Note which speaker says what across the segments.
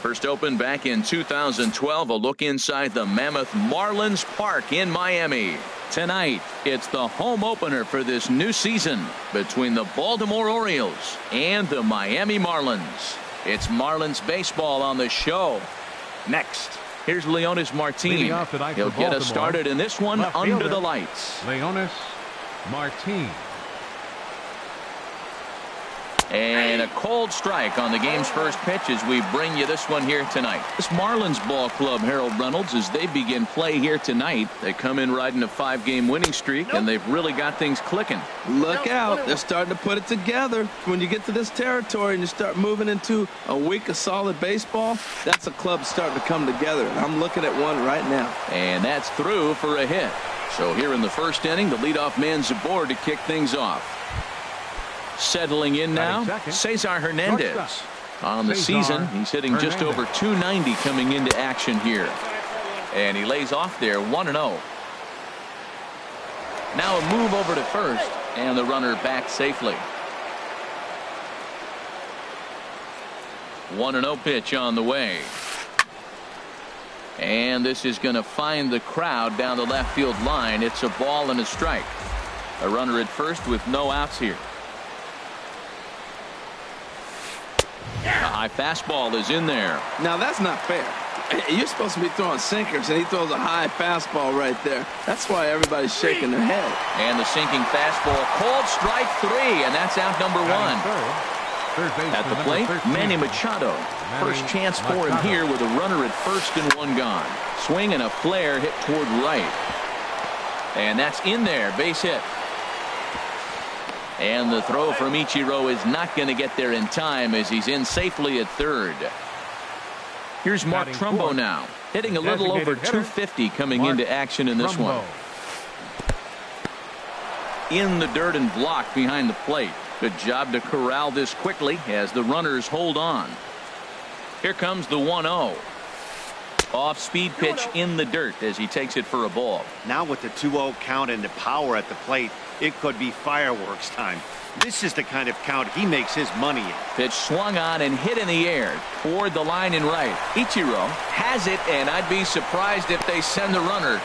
Speaker 1: First opened back in 2012, a look inside the Mammoth Marlins Park in Miami. Tonight, it's the home opener for this new season between the Baltimore Orioles and the Miami Marlins. It's Marlins baseball on the show. Next, here's Leonis Martin. He'll get us started in this one under the lights.
Speaker 2: Leonis Martin.
Speaker 1: And a cold strike on the game's first pitch as we bring you this one here tonight. This Marlins ball club, Harold Reynolds, as they begin play here tonight. They come in riding a 5-game winning streak, and they've really got things clicking.
Speaker 3: Look out. They're starting to put it together. When you get to this territory and you start moving into a week of solid baseball, that's a club starting to come together. And I'm looking at one right now.
Speaker 1: And that's through for a hit. So here in the first inning, the leadoff man's aboard to kick things off. Settling in now, Cesar Hernandez. On the season, he's hitting just over 290 coming into action here. And he lays off there 1-0. Now a move over to first, and the runner back safely. 1-0 pitch on the way. And this is going to find the crowd down the left field line. It's a ball and a strike. A runner at first with no outs here. A high fastball is in there.
Speaker 3: Now that's not fair. You're supposed to be throwing sinkers, and he throws a high fastball right there. That's why everybody's shaking their head.
Speaker 1: And the sinking fastball, called strike 3, and that's out number 1. At the plate, Manny Machado. First chance for him here with a runner at first and 1 gone. Swing and a flare hit toward right. And that's in there, base hit. And the throw from Ichiro is not going to get there in time as he's in safely at third. Here's Mark Trumbo now, hitting a little over 250 coming into action in this one. In the dirt and blocked behind the plate. Good job to corral this quickly as the runners hold on. Here comes the 1-0. Off-speed pitch in the dirt as he takes it for a ball.
Speaker 4: Now with the 2-0 count and the power at the plate, it could be fireworks time. This is the kind of count he makes his money in.
Speaker 1: Pitch swung on and hit in the air toward the line and right. Ichiro has it, and I'd be surprised if they send the runner.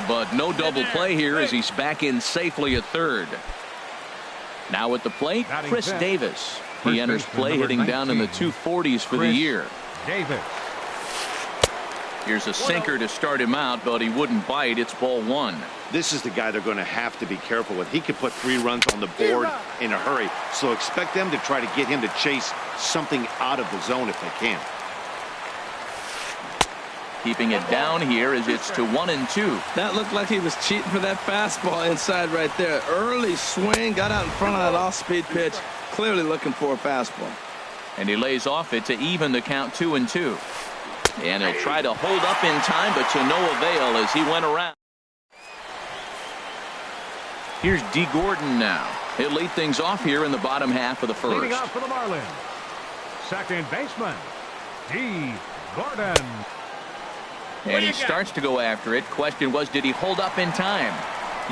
Speaker 1: But no double play here as he's back in safely at third. Now at the plate, Chris Davis. He enters play hitting down in the 240s for the year.
Speaker 2: Davis.
Speaker 1: Here's a sinker to start him out, but he wouldn't bite. It's ball 1.
Speaker 4: This is the guy they're going to have to be careful with. He could put 3 runs on the board in a hurry, so expect them to try to get him to chase something out of the zone if they can.
Speaker 1: Keeping it down here as it's to 1-2.
Speaker 3: That looked like he was cheating for that fastball inside right there. Early swing, got out in front of that off-speed pitch, clearly looking for a fastball.
Speaker 1: And he lays off it to even the count 2-2. And he'll try to hold up in time, but to no avail as he went around. Here's D. Gordon now. He'll lead things off here in the bottom half of the first.
Speaker 2: Leading off for the Marlins, second baseman, D. Gordon.
Speaker 1: And he starts to go after it. Question was, did he hold up in time?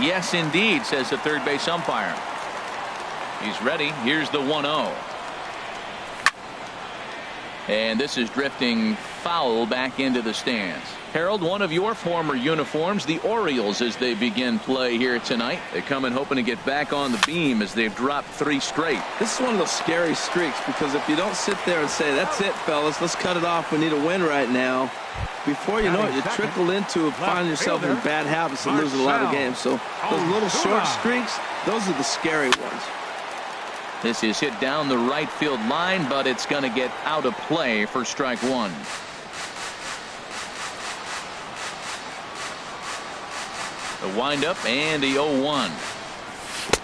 Speaker 1: Yes, indeed, says the third base umpire. He's ready. Here's the 1-0. And this is drifting foul back into the stands. Harold, one of your former uniforms, the Orioles, as they begin play here tonight. They come in hoping to get back on the beam as they've dropped 3 straight.
Speaker 3: This is one of those scary streaks because if you don't sit there and say, that's it, fellas, let's cut it off, we need a win right now, before you know it, you trickle into finding yourself in bad habits and losing a lot of games. So those little short streaks, those are the scary ones.
Speaker 1: This is hit down the right field line, but it's going to get out of play for strike 1. The windup and the 0-1.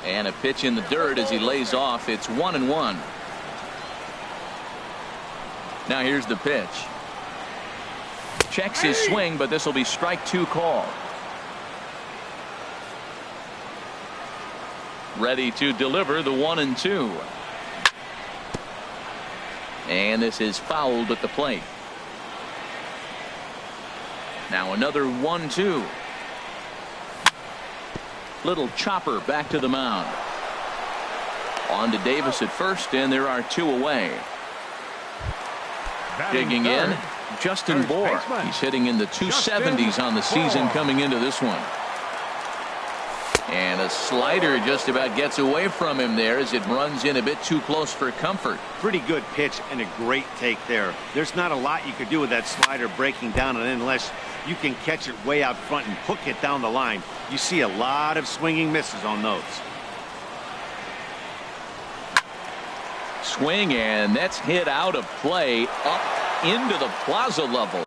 Speaker 1: And a pitch in the dirt as he lays off. It's 1-1. Now here's the pitch. Checks his swing, but this will be strike 2 call. Ready to deliver the 1-2. And this is fouled at the plate. Now another 1-2. Little chopper back to the mound. On to Davis at first, and there are 2 away. Digging in, Justin
Speaker 2: First
Speaker 1: Bohr.
Speaker 2: baseman.
Speaker 1: He's hitting in the 270s on the season coming into this one. And a slider just about gets away from him there as it runs in a bit too close for comfort.
Speaker 4: Pretty good pitch and a great take there. There's not a lot you could do with that slider breaking down, and unless you can catch it way out front and hook it down the line, you see a lot of swinging misses on those.
Speaker 1: Swing, and that's hit out of play up into the plaza level.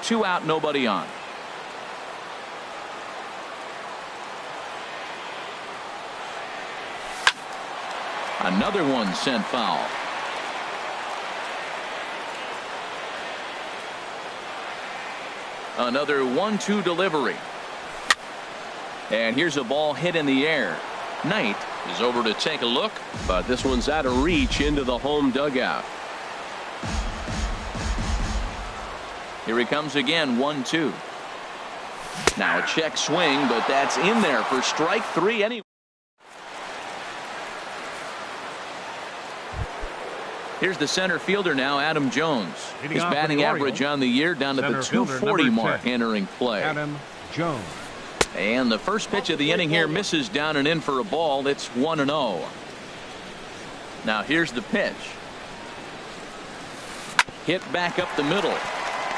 Speaker 1: 2 out, nobody on. Another one sent foul. Another 1-2 delivery. And here's a ball hit in the air. Knight is over to take a look, but this one's out of reach into the home dugout. Here he comes again, 1-2. Now a check swing, but that's in there for strike 3 anyway. Here's the center fielder now, Adam Jones. His batting average on the year down to the 240 mark entering play.
Speaker 2: Adam Jones.
Speaker 1: And the first pitch of the inning here misses down and in for a ball. It's 1-0. Now here's the pitch. Hit back up the middle.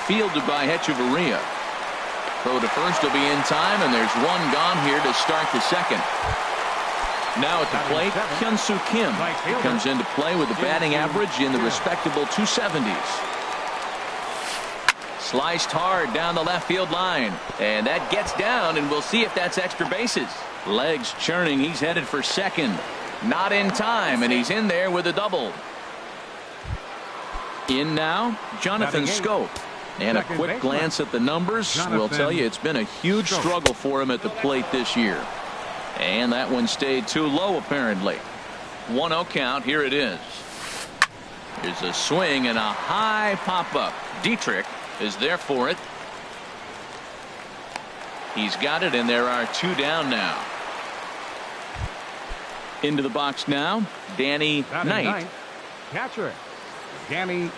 Speaker 1: Fielded by Hechavarria. Throw to first will be in time, and there's one gone here to start the second. Now at the plate, Hyun-Soo Kim comes into play with a batting average in the respectable 270s. Sliced hard down the left field line, and that gets down, and we'll see if that's extra bases. Legs churning, he's headed for second. Not in time, and he's in there with a double. In now, Jonathan Scope. And a quick glance at the numbers will tell you it's been a huge struggle for him at the plate this year. And that one stayed too low, apparently. 1-0 count. Here it is. Here's a swing and a high pop-up. Dietrich is there for it. He's got it, and there are 2 down now. Into the box now, Danny Knight.
Speaker 2: Catcher, Danny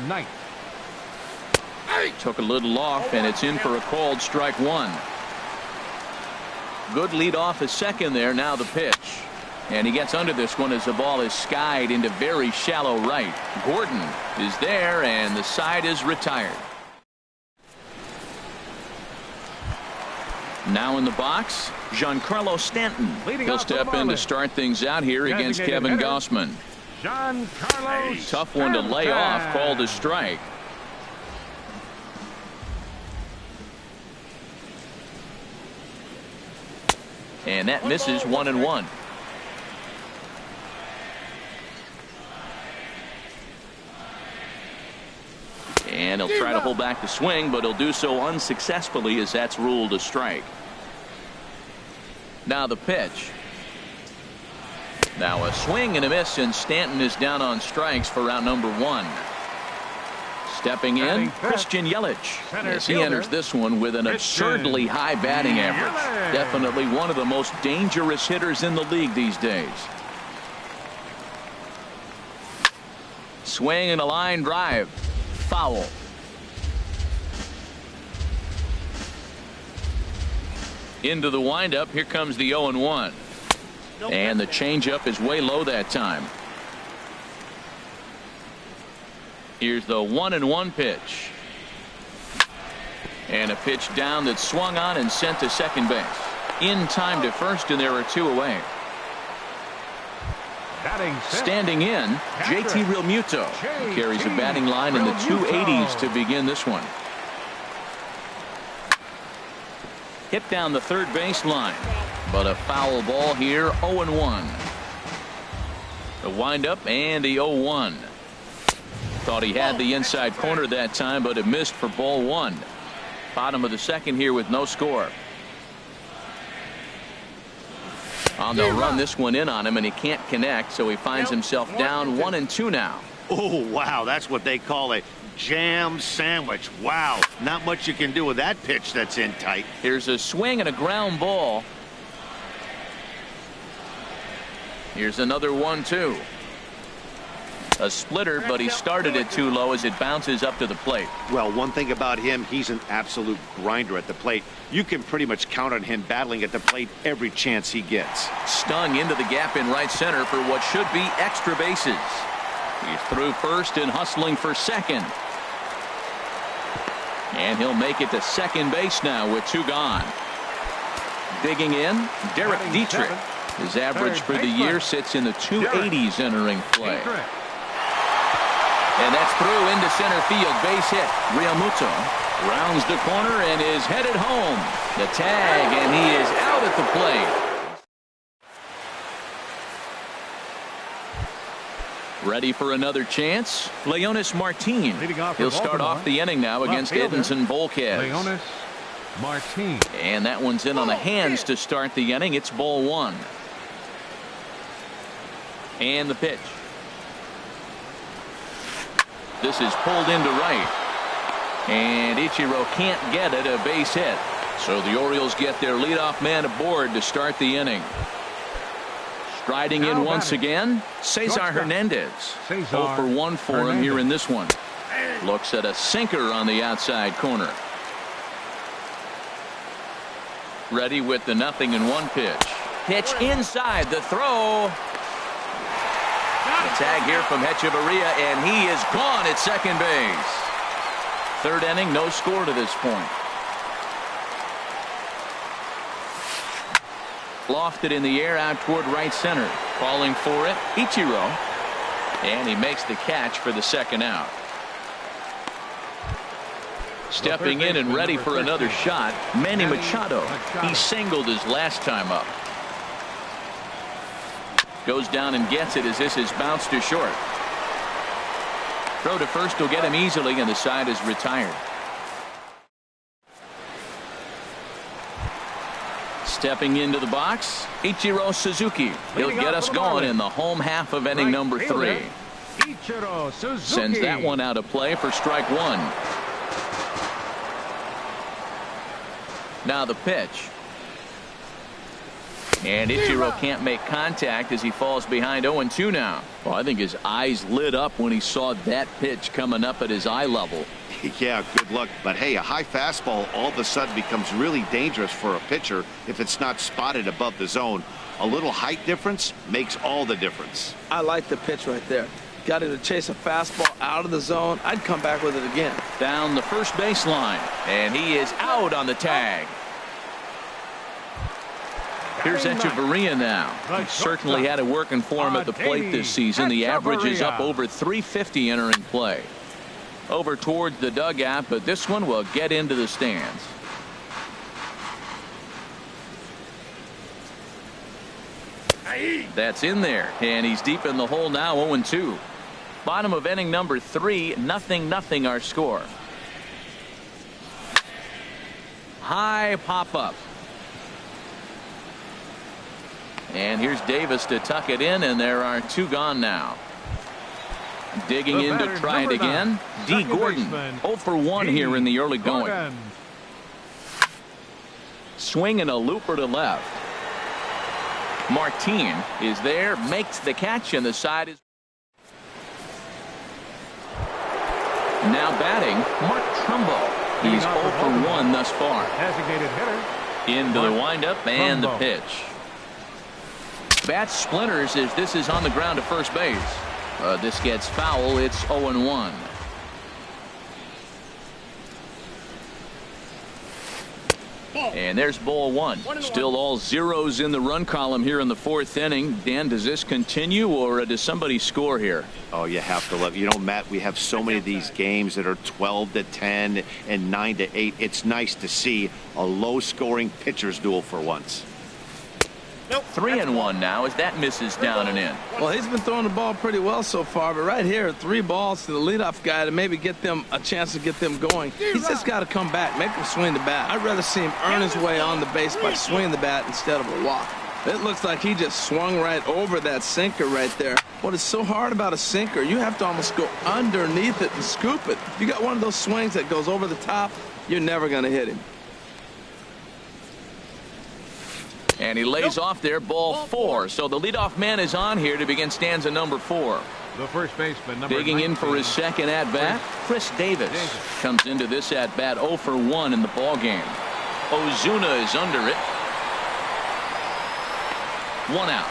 Speaker 2: Knight.
Speaker 1: Took a little off, and it's in for a called strike 1. Good lead off at second there. Now the pitch. And he gets under this one as the ball is skied into very shallow right. Gordon is there, and the side is retired. Now in the box, Giancarlo Stanton. He'll step in to start things out here against Kevin Gausman.
Speaker 2: Giancarlo
Speaker 1: Tough one to lay off, called a strike. And that misses, 1-1. And he'll try to hold back the swing, but he'll do so unsuccessfully as that's ruled a strike. Now the pitch. Now a swing and a miss, and Stanton is down on strikes for round number 1. Stepping in, Christian Yelich, as he enters this one with an absurdly high batting average. Definitely one of the most dangerous hitters in the league these days. Swing and a line drive. Foul. Into the windup. Here comes the 0-1. And the changeup is way low that time. Here's the 1-1 pitch. And a pitch down that swung on and sent to second base. In time to first, and there are 2 away. Standing in, JT Realmuto carries a batting line in the 280s to begin this one. Hit down the third base line, but a foul ball here. 0-1. The windup and the 0-1. Thought he had the inside corner that time, but it missed for ball 1. Bottom of the second here with no score. They'll run this one in on him, and he can't connect, so he finds himself down 1-2 now.
Speaker 4: Oh, wow. That's what they call a jam sandwich. Wow. Not much you can do with that pitch that's in tight.
Speaker 1: Here's a swing and a ground ball. Here's another 1-2. A splitter, but he started it too low as it bounces up to the plate.
Speaker 4: Well, one thing about him, he's an absolute grinder at the plate. You can pretty much count on him battling at the plate every chance he gets.
Speaker 1: Stung into the gap in right center for what should be extra bases. He's through first and hustling for second. And he'll make it to second base now with 2 gone. Digging in, Derek Dietrich. His average for the year sits in the 280s entering play. And that's through into center field. Base hit. Realmuto Rounds the corner and is headed home. The tag, and he is out at the plate. Ready for another chance. Leonis Martin. He'll start off the inning now against Edmonton Volquez.
Speaker 2: Leonis Martin.
Speaker 1: And that one's in on the hands to start the inning. It's ball one. And the pitch. This is pulled into right. And Ichiro can't get it, a base hit. So the Orioles get their leadoff man aboard to start the inning. Striding in once again, Cesar Hernandez. 0 for 1 for him here in this one. Looks at a sinker on the outside corner. Ready with the 0-1 pitch. Pitch inside, the throw. The tag here from Hechavarria, and he is gone at second base. Third inning, no score to this point. Lofted in the air out toward right center. Calling for it, Ichiro. And he makes the catch for the second out. Stepping in and ready for another shot, Manny Machado. He singled his last time up. Goes down and gets it as this is bounced to short. Throw to first will get him easily, and the side is retired. Stepping into the box, Ichiro Suzuki. He'll get us going in the home half of inning number 3. Sends that one out of play for strike one. Now the pitch. And Ichiro can't make contact as he falls behind 0-2 now. Well, I think his eyes lit up when he saw that pitch coming up at his eye level.
Speaker 4: Yeah, good luck. But hey, a high fastball all of a sudden becomes really dangerous for a pitcher if it's not spotted above the zone. A little height difference makes all the difference.
Speaker 3: I like the pitch right there. Got him to chase a fastball out of the zone. I'd come back with it again.
Speaker 1: Down the first baseline, and he is out on the tag. Here's Hechavarria now. He certainly had it working for him at the plate this season. The average is up over 350 entering play. Over towards the dugout, but this one will get into the stands. That's in there, and he's deep in the hole now. 0-2. Bottom of inning number 3, 0-0 our score. High pop up. And here's Davis to tuck it in, and there are 2 gone now. Digging in to try it again. D. Gordon, 0 for 1 here in the early going. Swinging a looper to left. Martin is there, makes the catch, and the side is. Now batting, Mark Trumbo. He's 0 for 1 thus far.
Speaker 2: Designated hitter.
Speaker 1: Into the windup and the pitch. Bat splinters as this is on the ground to first base. This gets foul. It's 0-1. And there's ball one. Still all zeros in the run column here in the 4th inning. Dan, does this continue, or does somebody score here?
Speaker 4: Oh, you have to love. You know, Matt, we have so many of these games that are 12-10 and 9-8. It's nice to see a low-scoring pitcher's duel for once.
Speaker 1: 3-1 now as that misses down and in.
Speaker 3: Well, he's been throwing the ball pretty well so far, but right here, 3 balls to the leadoff guy to maybe get them a chance to get them going. He's just got to come back, make him swing the bat. I'd rather see him earn his way on the base by swinging the bat instead of a walk. It looks like he just swung right over that sinker right there. What is so hard about a sinker, you have to almost go underneath it and scoop it. If you got one of those swings that goes over the top, you're never going to hit him.
Speaker 1: And he lays off there, ball 4. So the leadoff man is on here to begin stanza number 4.
Speaker 2: The first baseman, number
Speaker 1: Digging
Speaker 2: 19.
Speaker 1: in for his second at-bat, Chris Davis comes into this at-bat 0 for 1 in the ball game. Ozuna is under it. 1 out.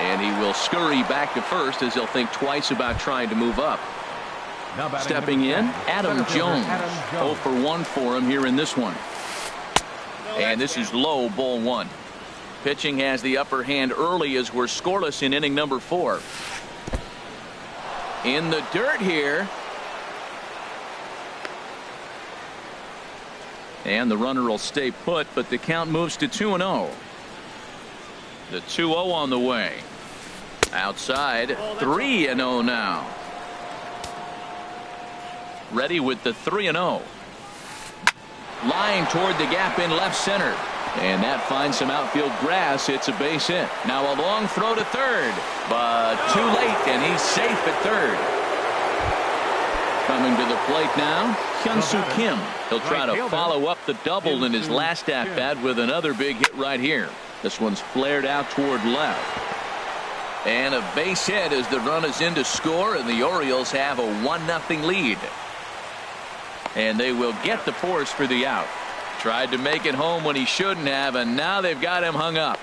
Speaker 1: And he will scurry back to first as he'll think twice about trying to move up. Stepping in, Adam Jones. 0 for 1 for him here in this one. And this is low, ball 1. Pitching has the upper hand early as we're scoreless in inning number 4. In the dirt here. And the runner will stay put, but the count moves to 2-0. The 2-0 on the way. Outside, 3-0 now. Ready with the 3-0. Line toward the gap in left center. And that finds some outfield grass. It's a base hit. Now a long throw to third, but too late, and he's safe at third. Coming to the plate now, Hyun-Soo Kim. He'll try to follow up the double in his last at-bat with another big hit right here. This one's flared out toward left. And a base hit as the run is in to score, and the Orioles have a 1-0 lead. And they will get the force for the out. Tried to make it home when he shouldn't have, and now they've got him hung up.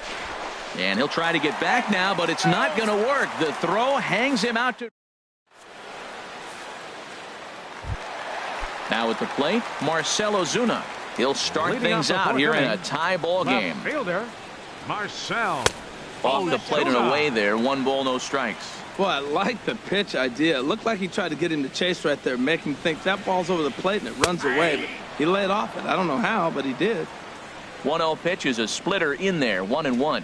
Speaker 1: And he'll try to get back now, but it's not going to work. The throw hangs him out to. Now at the plate, Marcell Ozuna. He'll start things out here in a tie ball game.
Speaker 2: Fielder, Marcell.
Speaker 1: Off the plate and away there. 1 ball, no strikes.
Speaker 3: Well, I like the pitch idea. It looked like he tried to get him to chase right there, make him think that ball's over the plate and it runs away. But he laid off it. I don't know how, but he did.
Speaker 1: 1-0 pitch is a splitter in there. 1-1.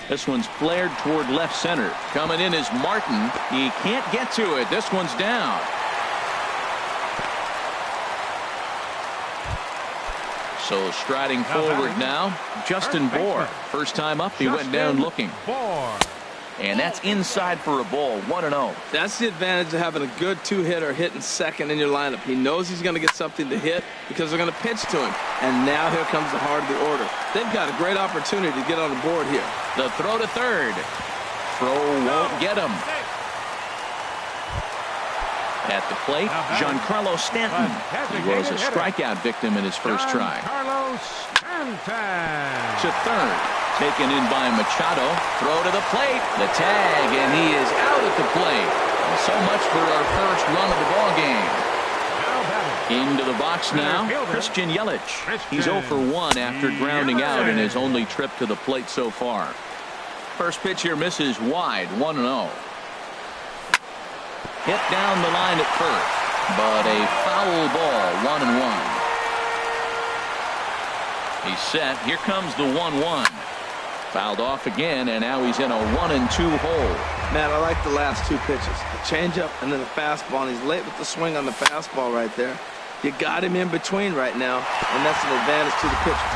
Speaker 1: This one's flared toward left center. Coming in is Martin. He can't get to it. This one's down. So striding forward now, Justin Bour. First time up, he went down looking. And that's inside for a ball. 1-0.
Speaker 3: That's the advantage of having a good two-hitter hitting second in your lineup. He knows he's going to get something to hit because they're going to pitch to him. And now here comes the heart of the order. They've got a great opportunity to get on the board here.
Speaker 1: The throw to third. Throw won't get him. At the plate, Giancarlo Stanton. He was a strikeout victim in his first try. To third. Taken in by Machado. Throw to the plate. The tag, and he is out at the plate. And so much for our first run of the ball game. Into the box now, Christian Yelich. He's 0 for 1 after grounding out in his only trip to the plate so far. First pitch here misses wide. 1-0. Hit down the line at first, but a foul ball. 1-1. He's set. Here comes the 1-1. Fouled off again, and now he's in a 1-2 hole.
Speaker 3: Man, I like the last two pitches. The changeup and then the fastball, and he's late with the swing on the fastball right there. You got him in between right now, and that's an advantage to the pitcher.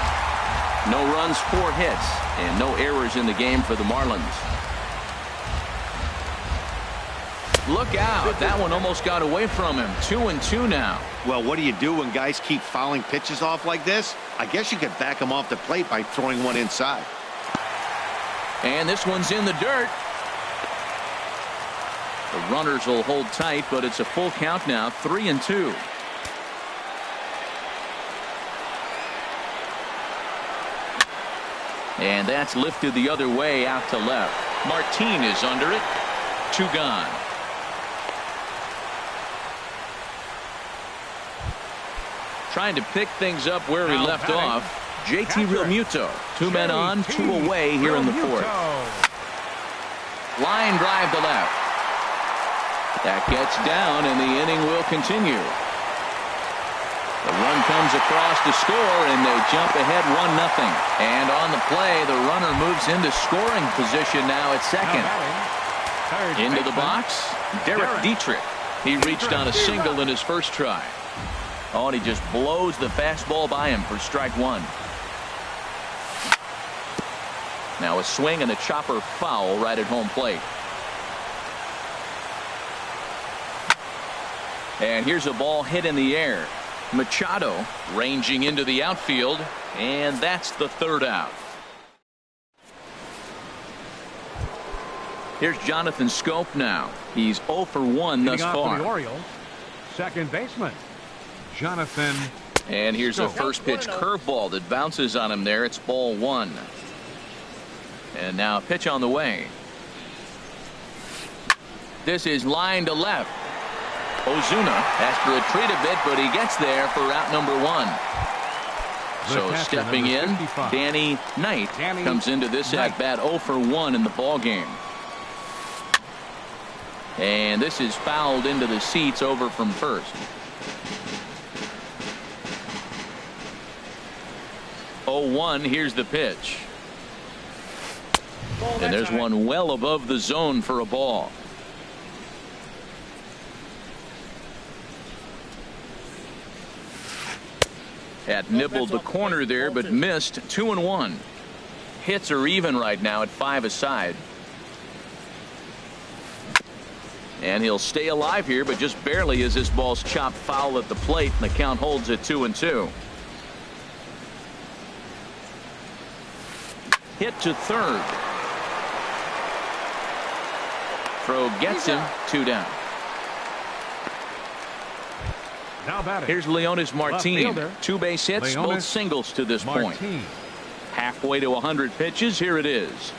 Speaker 1: No runs, 4 hits, and no errors in the game for the Marlins. Look out. That one almost got away from him. 2-2 now.
Speaker 4: Well, what do you do when guys keep fouling pitches off like this? I guess you could back them off the plate by throwing one inside.
Speaker 1: And this one's in the dirt. The runners will hold tight, but it's a full count now. 3-2. And that's lifted the other way out to left. Martin is under it. 2 gone. Trying to pick things up where he left off. JT Realmuto. 2 men on, 2 away here in the 4th. Line drive to left. That gets down, and the inning will continue. The run comes across to score, and they jump ahead 1-0. And on the play, the runner moves into scoring position now at second. Into the box, Derek Dietrich. He reached on a single in his first try. Oh, and he just blows the fastball by him for strike 1. Now a swing and a chopper foul right at home plate. And here's a ball hit in the air. Machado ranging into the outfield, and that's the 3rd out. Here's Jonathan Scope now. He's 0 for 1 thus far.
Speaker 2: The Orioles, second baseman, Jonathan.
Speaker 1: And here's a first pitch curveball that bounces on him there. It's ball 1. And now a pitch on the way. This is line to left. Ozuna has to retreat a bit, but he gets there for out number 1. So stepping in, Danny Knight comes into this at bat 0 for 1 in the ball game. And this is fouled into the seats over from first. 0-1. Here's the pitch. And there's one well above the zone for a ball. Had nibbled the corner there, but missed. 2-1. Hits are even right now at 5 aside. And he'll stay alive here, but just barely as this ball's chopped foul at the plate, and the count holds at 2-2. Hit to third. Throw gets him. 2 down.
Speaker 2: Now batting.
Speaker 1: Here's Leonis Martin. 2 base hits, both singles to this point. Halfway to 100 pitches. Here it is.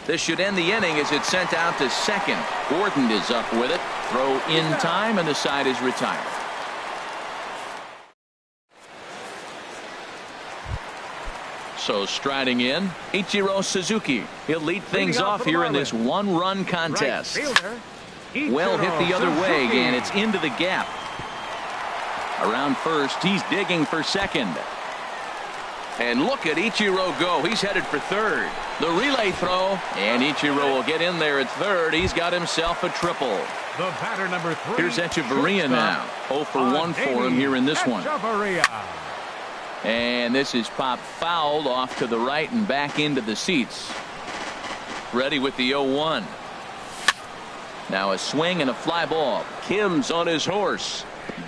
Speaker 1: This should end the inning as it's sent out to second. Gordon is up with it. Throw in time, and the side is retired. So striding in, Ichiro Suzuki. He'll lead things off here in this one-run contest. Well hit the other way, and it's into the gap. Around first, he's digging for second. And look at Ichiro go. He's headed for third. The relay throw, and Ichiro will get in there at third. He's got himself a triple.
Speaker 2: The batter number 3.
Speaker 1: Here's Echeverria now. 0 for 1 for him here in this one. And this is popped fouled off to the right and back into the seats. Ready with the 0-1. Now a swing and a fly ball. Kim's on his horse,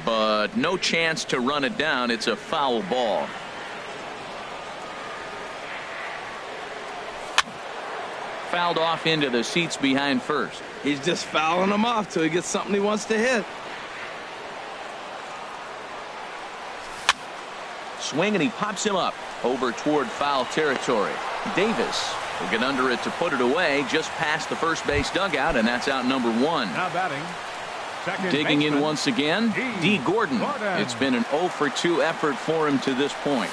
Speaker 1: but no chance to run it down. It's a foul ball. Fouled off into the seats behind first.
Speaker 3: He's just fouling them off till he gets something he wants to hit.
Speaker 1: Swing, and he pops him up over toward foul territory. Davis will get under it to put it away just past the first base dugout, and that's out number 1.
Speaker 2: Now batting.
Speaker 1: Digging in once again, D. Gordon. It's been an 0 for 2 effort for him to this point.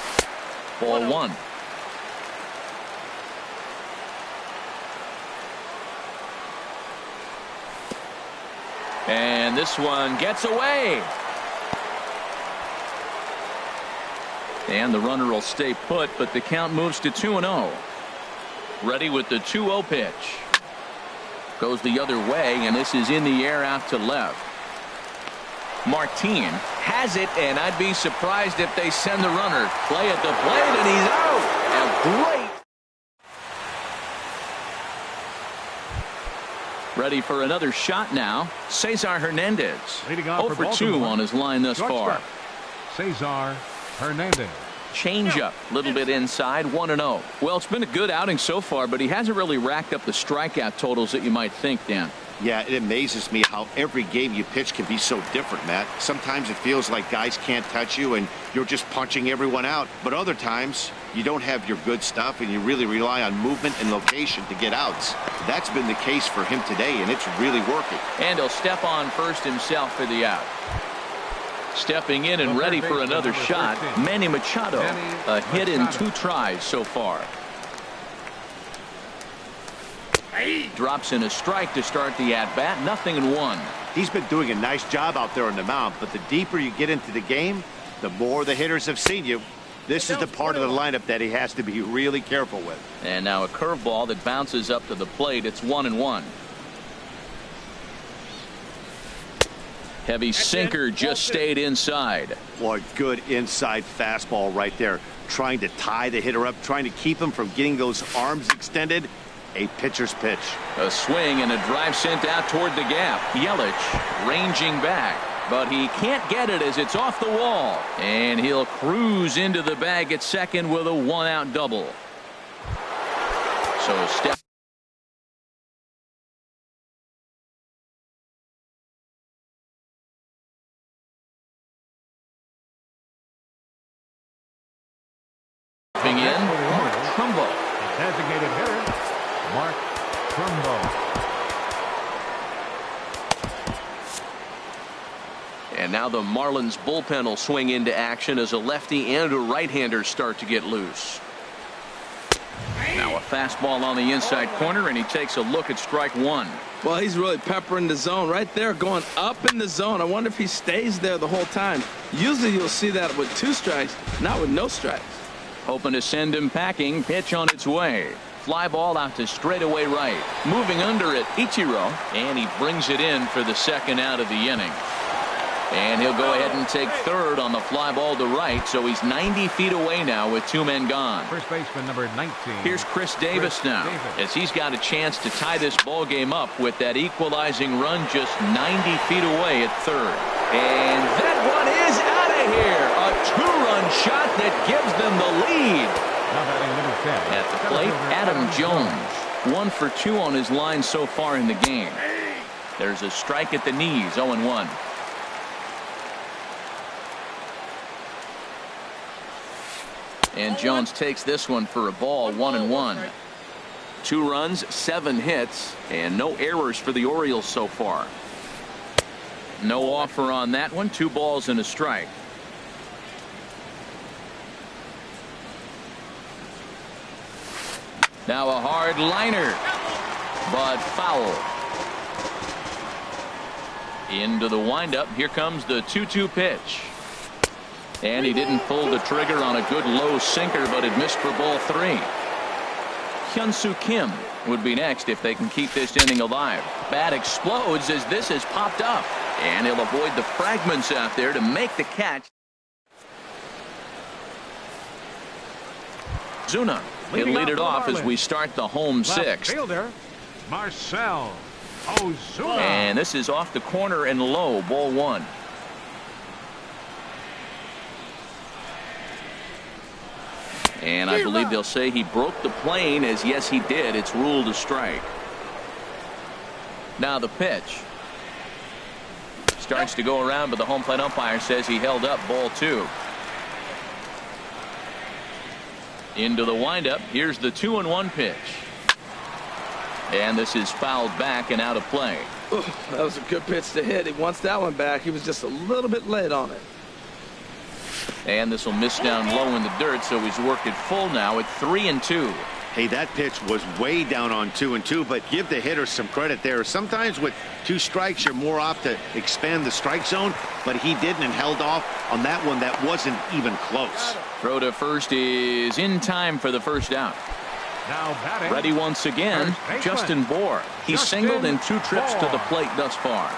Speaker 1: Ball 1. And this one gets away. And the runner will stay put, but the count moves to 2-0. Ready with the 2-0 pitch. Goes the other way, and this is in the air out to left. Martin has it, and I'd be surprised if they send the runner. Play at the plate, and he's out. A great. Ready for another shot now. Cesar Hernandez. 0 for 2 on his line thus far.
Speaker 2: Cesar Hernandez.
Speaker 1: Changeup, a little bit inside, 1-0. Well, it's been a good outing so far, but he hasn't really racked up the strikeout totals that you might think, Dan.
Speaker 4: Yeah, it amazes me how every game you pitch can be so different, Matt. Sometimes it feels like guys can't touch you and you're just punching everyone out. But other times, you don't have your good stuff and you really rely on movement and location to get outs. That's been the case for him today, and it's really working.
Speaker 1: And he'll step on first himself for the out. Stepping in and ready for another shot, Manny Machado. A hit in 2 tries so far. Drops in a strike to start the at-bat. 0-1.
Speaker 4: He's been doing a nice job out there on the mound, but the deeper you get into the game, the more the hitters have seen you. This is the part of the lineup that he has to be really careful with.
Speaker 1: And now a curveball that bounces up to the plate. It's 1-1. Heavy sinker just stayed inside.
Speaker 4: Boy, good inside fastball right there. Trying to tie the hitter up, trying to keep him from getting those arms extended. A pitcher's pitch.
Speaker 1: A swing and a drive sent out toward the gap. Yelich ranging back, but he can't get it as it's off the wall. And he'll cruise into the bag at second with a 1-out double. So step. In Mark Trumbo.
Speaker 2: Designated hitter, Mark Trumbo.
Speaker 1: And now the Marlins bullpen will swing into action as a lefty and a right-hander start to get loose. Now a fastball on the inside corner, and he takes a look at strike 1.
Speaker 3: Well, he's really peppering the zone right there, going up in the zone. I wonder if he stays there the whole time. Usually you'll see that with 2 strikes, not with no strikes.
Speaker 1: Hoping to send him packing. Pitch on its way. Fly ball out to straightaway right. Moving under it, Ichiro. And he brings it in for the second out of the inning. And he'll go ahead and take third on the fly ball to right. So he's 90 feet away now with 2 men gone.
Speaker 2: First baseman number 19.
Speaker 1: Here's Chris Davis now, as he's got a chance to tie this ball game up with that equalizing run just 90 feet away at third. And that one is out of here. A 2-run shot that gives them the lead. At the plate, Adam Jones. 1 for 2 on his line so far in the game. There's a strike at the knees, 0-1. And Jones takes this one for a ball, 1-1. 2 runs, 7 hits, and no errors for the Orioles so far. No offer on that one. 2 balls and a strike. Now a hard liner, but foul. Into the windup. Here comes the 2-2 pitch. And he didn't pull the trigger on a good low sinker, but it missed for ball 3. Hyun-Soo Kim would be next if they can keep this inning alive. Bat explodes as this has popped up. And he'll avoid the fragments out there to make the catch. Zuna. He'll lead it off as we start the home 6th.
Speaker 2: Fielder, Marcel Ozuna.
Speaker 1: And this is off the corner and low, ball 1. And I believe they'll say he broke the plane, as yes he did. It's ruled a strike. Now the pitch. Starts to go around, but the home plate umpire says he held up, ball 2. Into the windup. Here's the 2-1 pitch. And this is fouled back and out of play.
Speaker 3: Ooh, that was a good pitch to hit. He wants that one back. He was just a little bit late on it.
Speaker 1: And this will miss down low in the dirt, so he's worked it full now at 3-2.
Speaker 4: Hey, that pitch was way down on 2-2, but give the hitter some credit there. Sometimes with 2 strikes, you're more apt to expand the strike zone, but he didn't and held off on that one that wasn't even close.
Speaker 1: Throw to first is in time for the first out.
Speaker 2: Now batting.
Speaker 1: Ready once again, Justin Bour. He's singled in 2 trips to the plate thus far.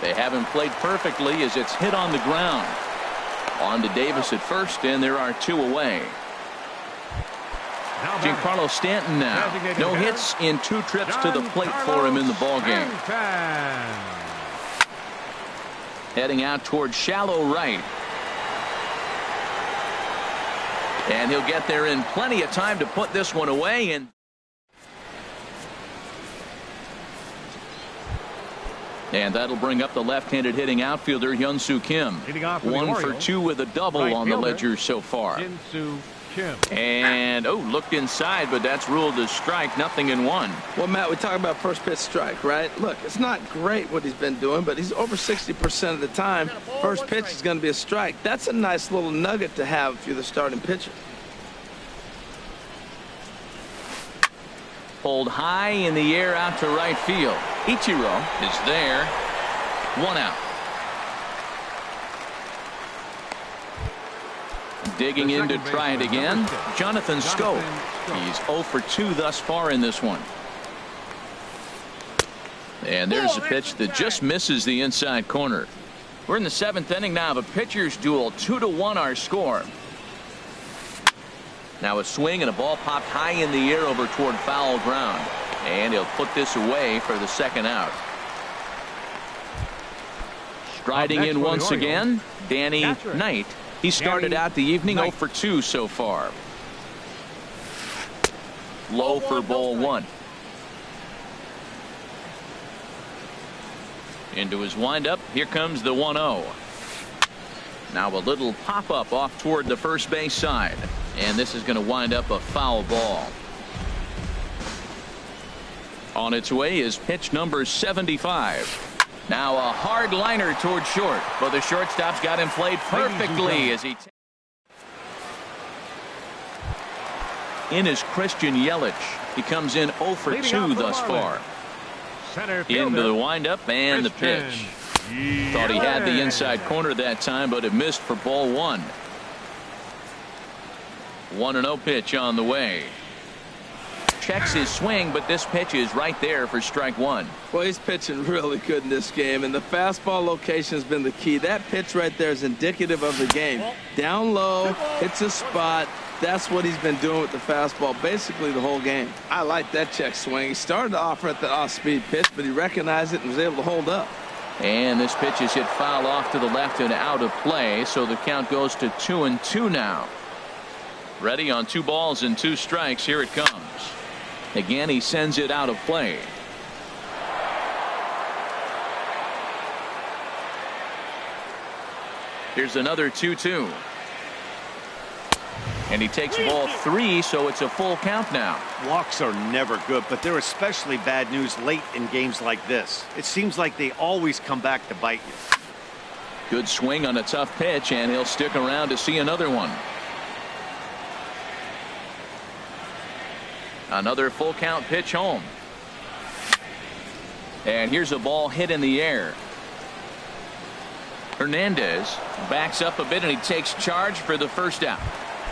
Speaker 1: They haven't played perfectly as it's hit on the ground. On to Davis at first, and there are 2 away. Giancarlo Stanton now. No hits in 2 trips to the plate for him in the ballgame. Heading out toward shallow right. And he'll get there in plenty of time to put this one away. And that'll bring up the left-handed hitting outfielder Hyun-Soo Kim. 1 for 2 with a double on the ledger so far. And looked inside, but that's ruled a strike. 0-1.
Speaker 3: Well, Matt, we talk about first pitch strike, right? Look, it's not great what he's been doing, but he's over 60% of the time. First pitch is going to be a strike. That's a nice little nugget to have if you're the starting pitcher.
Speaker 1: Pulled high in the air out to right field. Ichiro is there. 1 out. Digging in to try it again, Jonathan Schoop. He's 0 for 2 thus far in this one. And there's a pitch that just misses the inside corner. We're in the 7th inning now of a pitcher's duel. 2-1 our score. Now a swing and a ball popped high in the air over toward foul ground. And he'll put this away for the second out. Striding in once again, Danny Knight. He started out the evening 0 for 2 so far. Low for ball 1. Into his windup. Here comes the 1-0. Now a little pop-up off toward the first base side. And this is going to wind up a foul ball. On its way is pitch number 75. Now a hard liner toward short, but the shortstop's got him played perfectly as he. In is Christian Yelich. He comes in 0 for 2 thus far.
Speaker 2: center
Speaker 1: Into
Speaker 2: fielder.
Speaker 1: the windup and the pitch. Thought he had the inside corner that time, but it missed for ball one. 1-0 pitch on the way. Checks his swing, but this pitch is right there for strike one.
Speaker 3: Well, he's pitching really good in this game, and the fastball location has been the key. That pitch right there is indicative of the game. Down low, hits a spot. That's what he's been doing with the fastball basically the whole game. I like that check swing. He started to offer at the off-speed pitch, but he recognized it and was able to hold up.
Speaker 1: And this pitch is hit foul off to the left and out of play, so the count goes to 2-2 now. Ready on 2 balls and 2 strikes. Here it comes. Again, he sends it out of play. Here's another 2-2. And he takes ball 3, so it's a full count now.
Speaker 4: Walks are never good, but they're especially bad news late in games like this. It seems like they always come back to bite you.
Speaker 1: Good swing on a tough pitch, and he'll stick around to see another one. Another full count pitch home. And here's a ball hit in the air. Hernandez backs up a bit, and he takes charge for the first out.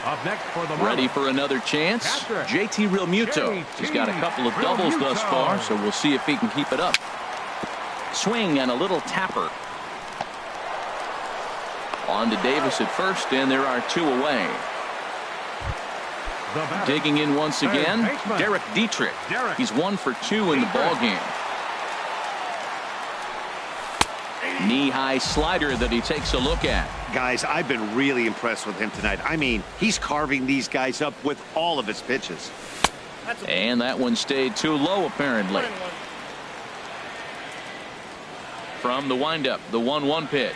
Speaker 2: Up next for the
Speaker 1: Ready for another chance? JT Realmuto. He's got a couple of doubles thus far, so we'll see if he can keep it up. Swing and a little tapper. On to Davis at first, and there are 2 away. Digging in once again, Derek Dietrich. He's 1 for 2 in the ball game. Knee-high slider that he takes a look at.
Speaker 4: Guys, I've been really impressed with him tonight. I mean, he's carving these guys up with all of his pitches.
Speaker 1: And that one stayed too low, apparently. From the windup, the 1-1 pitch.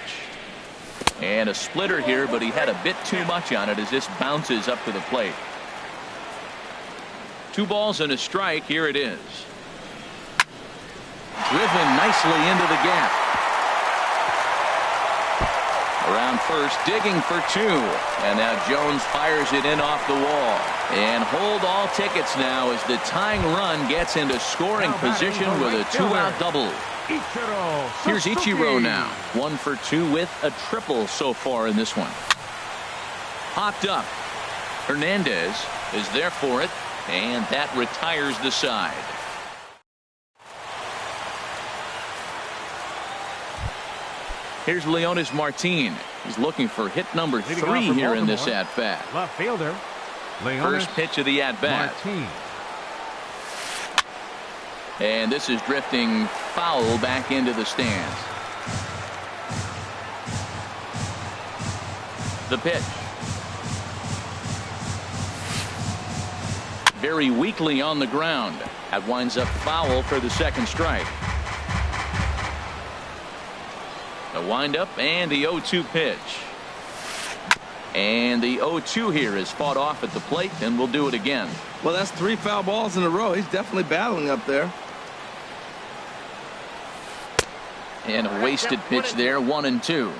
Speaker 1: And a splitter here, but he had a bit too much on it as this bounces up to the plate. 2 balls and a strike. Here it is. Driven nicely into the gap. Around first, digging for 2. And now Jones fires it in off the wall. And hold all tickets now as the tying run gets into scoring position with a 2-out double. Here's Ichiro now. 1 for 2 with a triple so far in this one. Popped up. Hernandez is there for it, and that retires the side. Here's Leonis Martin. He's looking for hit number 3 here in this at-bat.
Speaker 2: Left fielder.
Speaker 1: First pitch of the at-bat. And this is drifting foul back into the stands. The pitch. Very weakly on the ground. That winds up foul for the second strike. The windup and the 0-2 pitch. And the 0-2 here is fought off at the plate, and we'll do it again.
Speaker 3: Well, that's 3 foul balls in a row. He's definitely battling up there.
Speaker 1: And a wasted pitch there, 1-2.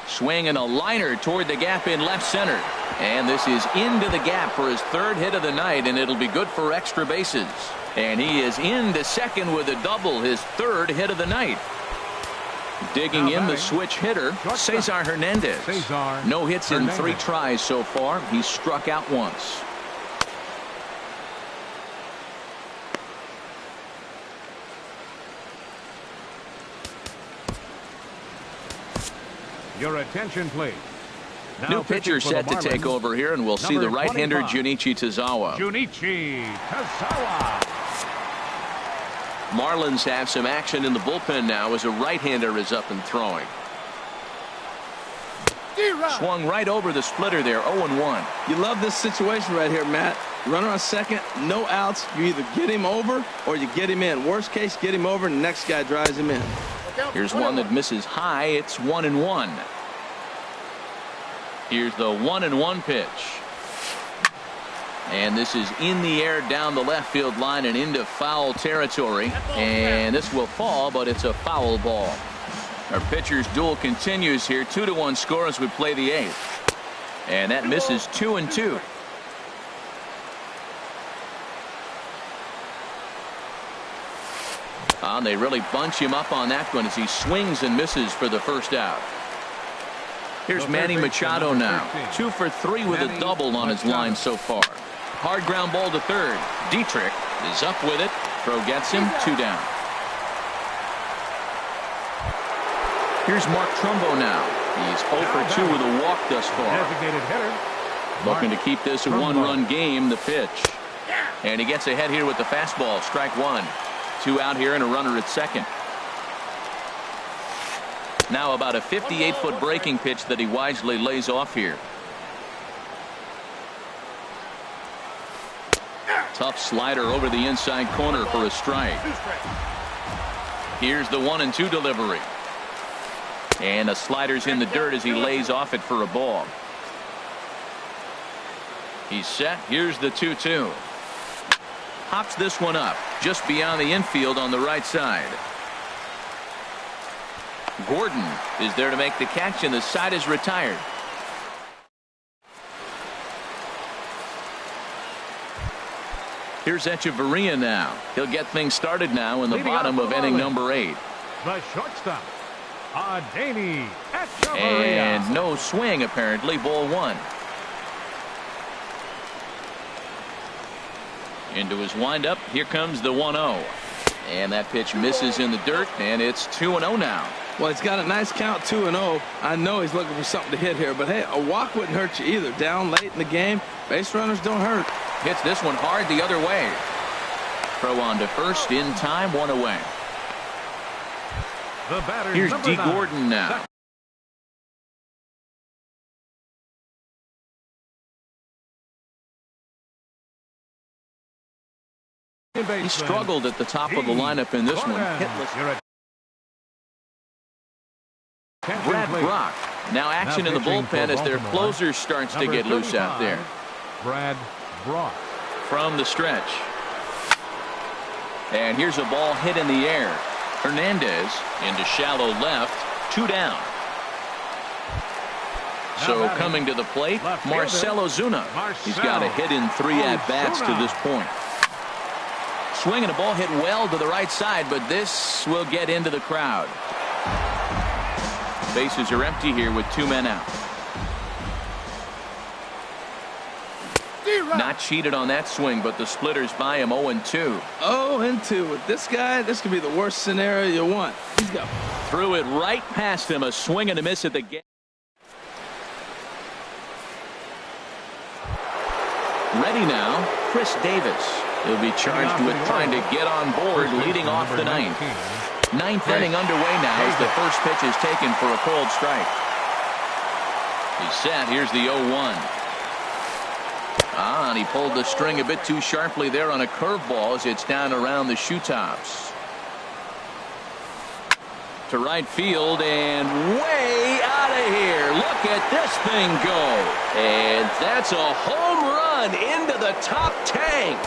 Speaker 1: Swing and a liner toward the gap in left center. And this is into the gap for his 3rd hit of the night, and it'll be good for extra bases. And he is into second with a double, his 3rd hit of the night. Digging in the switch hitter, Cesar Hernandez. No hits in 3 tries so far. He's struck out once.
Speaker 2: Your attention, please.
Speaker 1: New pitcher set to take over here, and we'll see the right-hander Junichi Tazawa.
Speaker 2: Junichi Tazawa.
Speaker 1: Marlins have some action in the bullpen now as a right-hander is up and throwing. Swung right over the splitter there, 0-1.
Speaker 3: You love this situation right here, Matt. Runner on second, no outs. You either get him over or you get him in. Worst case, get him over and the next guy drives him in.
Speaker 1: Here's one that misses high. It's 1-1. Here's the 1-1 pitch. And this is in the air down the left field line and into foul territory. And this will fall, but it's a foul ball. Our pitcher's duel continues here. 2-1 score as we play the 8th. And that misses 2-2. They really bunch him up on that one as he swings and misses for the first out. Here's Manny Machado now. 2 for 3 with a double on his line so far. Hard ground ball to third. Dietrich is up with it. Throw gets him. 2 down. Here's Mark Trumbo now. He's 0 for 2 with a walk thus far. Looking to keep this a 1-run game. The pitch. And he gets ahead here with the fastball. Strike 1. 2 out here and a runner at second. Now about a 58-foot breaking pitch that he wisely lays off here. Tough slider over the inside corner for a strike. Here's the 1-2 delivery. And a slider's in the dirt as he lays off it for a ball. He's set. Here's the 2-2. Hops this one up just beyond the infield on the right side. Gordon is there to make the catch, and the side is retired. Here's Echeverria now. He'll get things started now in the bottom of inning number 8.
Speaker 2: The shortstop, Adeiny Echeverria.
Speaker 1: And no swing apparently. Ball 1. Into his windup. Here comes the 1-0. And that pitch misses in the dirt, and it's 2-0 now.
Speaker 3: Well, he's got a nice count, 2-0. I know he's looking for something to hit here, but hey, a walk wouldn't hurt you either. Down late in the game, base runners don't hurt.
Speaker 1: Hits this one hard the other way. Throw on to first in time, 1 away. Here's D. Gordon now. He struggled at the top of the lineup in this one. Hitless. Brad Brock. Now action in the bullpen as their closer starts to get loose out there.
Speaker 2: Brad Brock.
Speaker 1: From the stretch. And here's a ball hit in the air. Hernandez into shallow left. 2 down. So coming to the plate, Marcell Ozuna. He's got a hit in 3 at-bats to this point. Swing and a ball hit well to the right side, but this will get into the crowd. Bases are empty here with 2 men out. Not cheated on that swing, but the splitters by him. 0-2.
Speaker 3: 0-2 with this guy. This could be the worst scenario you want. He's got
Speaker 1: threw it right past him. A swing and a miss at the gate. Ready now, Chris Davis. He'll be charged with trying to get on board, leading off the 9th. 9th inning underway now as the first pitch is taken for a cold strike. He's set. Here's the 0-1. And he pulled the string a bit too sharply there on a curveball as it's down around the shoe tops. To right field and way out of here. Look at this thing go. And that's a home run into the top tank.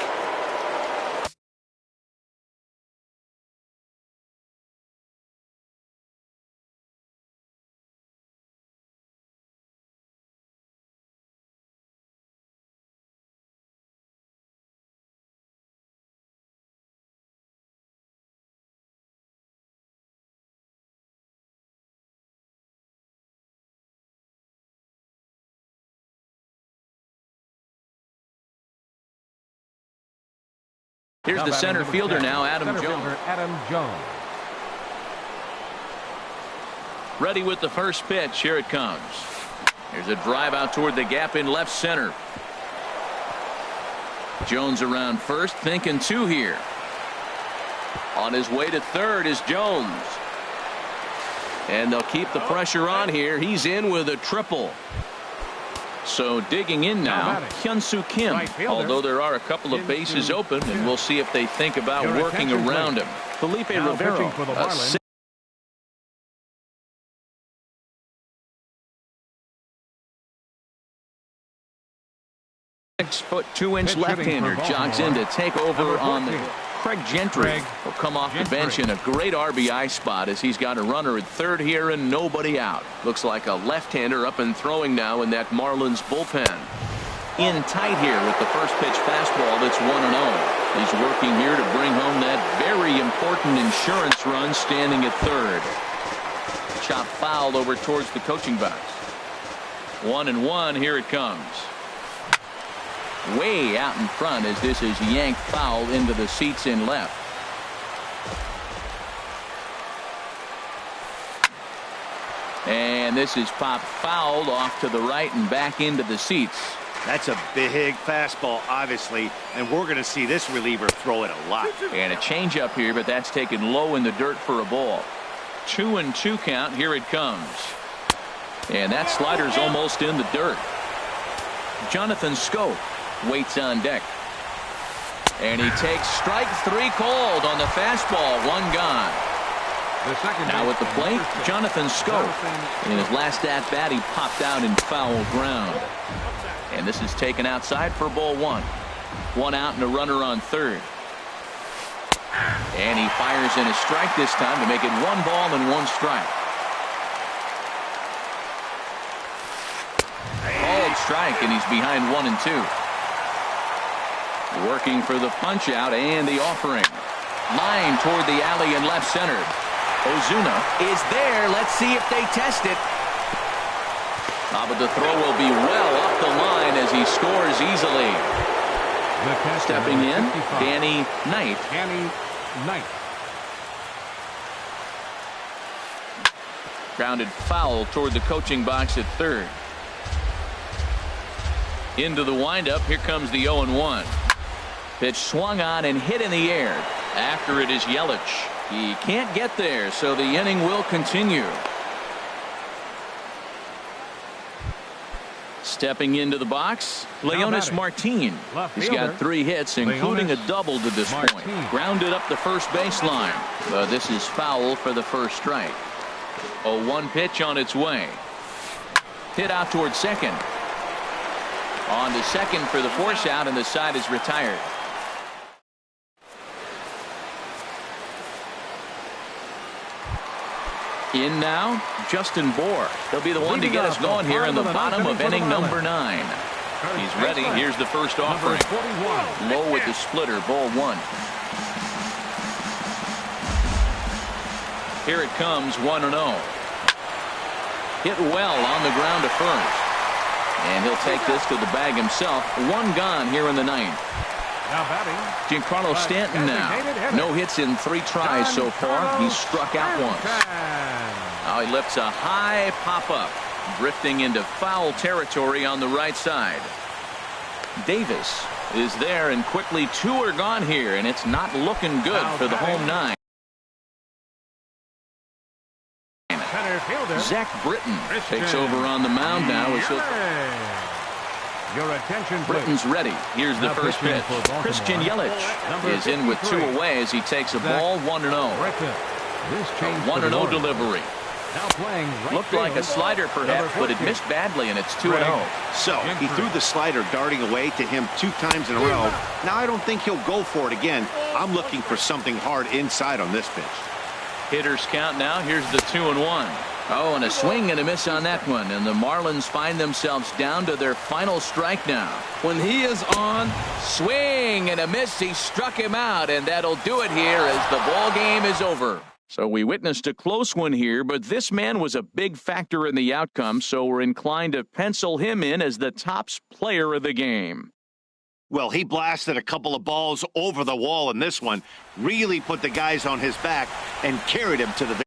Speaker 1: Here's the center fielder now, Adam Jones. Ready with the first pitch. Here it comes. Here's a drive out toward the gap in left center. Jones around first, thinking 2 here. On his way to third is Jones. And they'll keep the pressure on here. He's in with a triple. So digging in now, Hyun-Soo Kim, although there are a couple of bases open, and we'll see if they think about working around him. Felipe Rivero, a 6'2" left-hander jogs in to take over on the Craig Gentry will come off the bench in a great RBI spot as he's got a runner at third here and nobody out. Looks like a left-hander up and throwing now in that Marlins bullpen. In tight here with the first pitch fastball that's 1-0. He's working here to bring home that very important insurance run, standing at third. Chop foul over towards the coaching box. 1-1. Here it comes. Way out in front as this is yanked foul into the seats in left. And this is popped fouled off to the right and back into the seats.
Speaker 4: That's a big fastball, obviously, and we're going to see this reliever throw it a lot.
Speaker 1: And a changeup here, but that's taken low in the dirt for a ball. 2-2 count. Here it comes. And that slider's almost in the dirt. Jonathan Schoop waits on deck. And he takes strike three cold on the fastball. One gone. Now at the plate, Jonathan Schoop. In his last at-bat, he popped out in foul ground. And this is taken outside for ball one. One out and a runner on third. And he fires in a strike this time to make it 1 ball and 1 strike. Called strike, and he's behind 1-2. Working for the punch out and the offering. Line toward the alley in left center. Ozuna is there. Let's see if they test it. But the throw will be well up the line as he scores easily. Stepping in, Danny Knight. Grounded foul toward the coaching box at third. Into the windup. Here comes the 0-1. Pitch swung on and hit in the air. After it is Yelich. He can't get there, so the inning will continue. Stepping into the box, Leonis Martin. He's got 3 hits, including a double to this point. Grounded up the first baseline. But this is foul for the first strike. 0-1 pitch on its way. Hit out towards second. On to second for the force out, and the side is retired. In now, Justin Bohr. He'll be the one to get us going here in the bottom of inning number 9. He's ready. Here's the first offering. Low with the splitter, ball 1. Here it comes, 1-0. Hit well on the ground to first. And he'll take this to the bag himself. 1 gone here in the 9th. Giancarlo Stanton now. No hits in 3 tries so far. He's struck out once. Now he lifts a high pop-up. Drifting into foul territory on the right side. Davis is there, and quickly 2 are gone here, and it's not looking good for the home 9. Zach Britton takes over on the mound now. Britton's ready. Here's the first pitch. Christian Yelich is in with 2 away as he takes a ball. 1-0. A 1-0 delivery. Looked like a slider perhaps, but it missed badly, and it's 2-0.
Speaker 4: So he threw the slider darting away to him 2 times in a row. Now I don't think he'll go for it again. I'm looking for something hard inside on this pitch.
Speaker 1: Hitters count now. Here's the 2-1. Oh, and a swing and a miss on that one, and the Marlins find themselves down to their final strike now. When he is on, swing and a miss. He struck him out, and that'll do it here as the ball game is over. So we witnessed a close one here, but this man was a big factor in the outcome, so we're inclined to pencil him in as the top player of the game.
Speaker 4: Well, he blasted a couple of balls over the wall in this one, really put the guys on his back and carried him to the